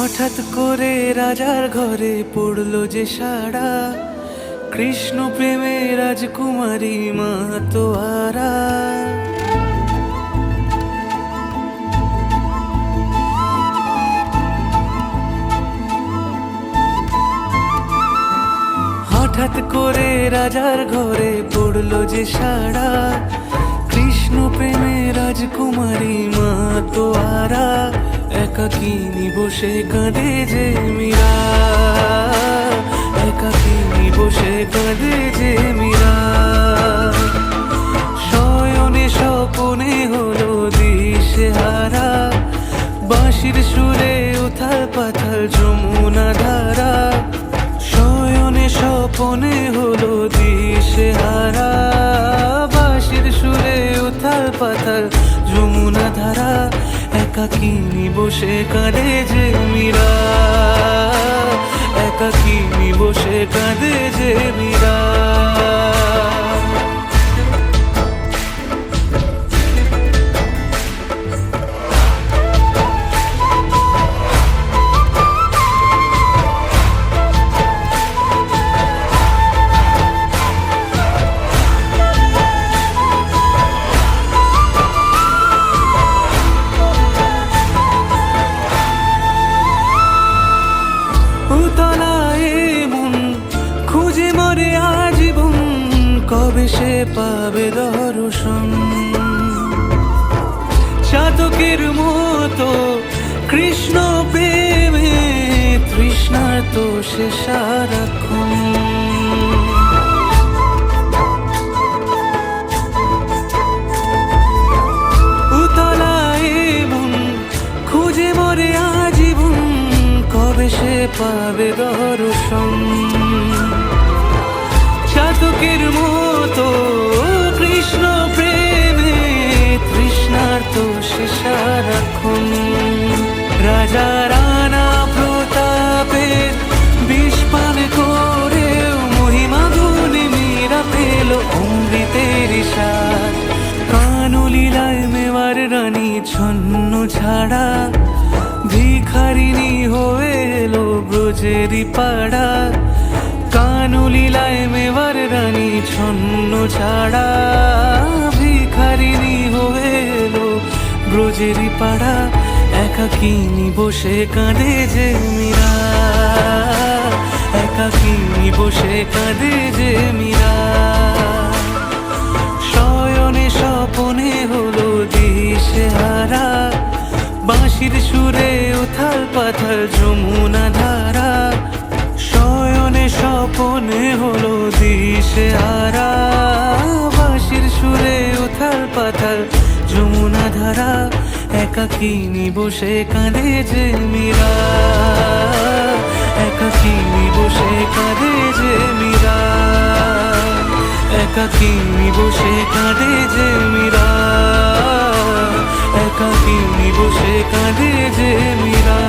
হঠাৎ করে রাজার ঘরে পড়লো যে সাড়া, কৃষ্ণ প্রেমে রাজকুমারী মাতোয়ারা। হঠাৎ করে রাজার ঘরে পড়লো যে সাড়া, কৃষ্ণ প্রেমে রাজকুমারী মাতোয়ারা। একাকিনী বসে কাঁদে যে মীরা, একাকিনী বসে কাঁদে যে মীরা। শয়নে স্বপনে হলো দিশেহারা, বাঁশির সুরে উথাল পাথাল যমুনা ধারা। শয়নে স্বপনে হলো দিশেহারা, বাঁশির সুরে উথাল পাথাল যমুনা ধারা। একাকিনী বসে কাঁদে যে মীরা, একাকিনী বসে কাঁদে যে মীরা। খুঁজে মরে আজীবন, কবে সে পাবে দর্শন। চাতকের মতো কৃষ্ণ প্রেমে তৃষ্ণার্ত সে সারাক্ষণ। উতলায় মন খুঁজে মরে আজীবন, কবে সে পাবে দর্শন। চাতকের মতো কৃষ্ণ প্রেমে তৃষ্ণার্ত সে সারাক্ষণ। রাজা রানা প্রতাপের বিষ পান করে মহিমা গুণে মীরা পেল অমৃতের স্বাদ। কানলীলায় মেওয়ার রানী ছন্ন ছাড়া, ভিখারিনী হয়ে এলো ব্রজেরই পাড়া। কানলীলায় মেওয়ার রানী ছন্ন ছাড়া, ভিখারিনী হয়ে এলো ব্রজেরই পাড়া। একাকিনী বসে কাঁদে যে মীরা, একাকিনী বসে কাঁদে যে মীরা। শয়নে স্বপনে হলো দিশেহারা, বাঁশির সুরে উথাল পাথাল যমুনা ধারা। শয়নে স্বপনে হলো দিশেহারা, বাঁশির সুরে উথাল পাথাল যমুনা ধারা। একাকিনী বসে কাঁদে যে মীরা, একাকিনী বসে কাঁদে যে মীরা, একাকিনী বসে কাঁদে যে মীরা, একাকিনী বসে কাঁদে যে মীরা।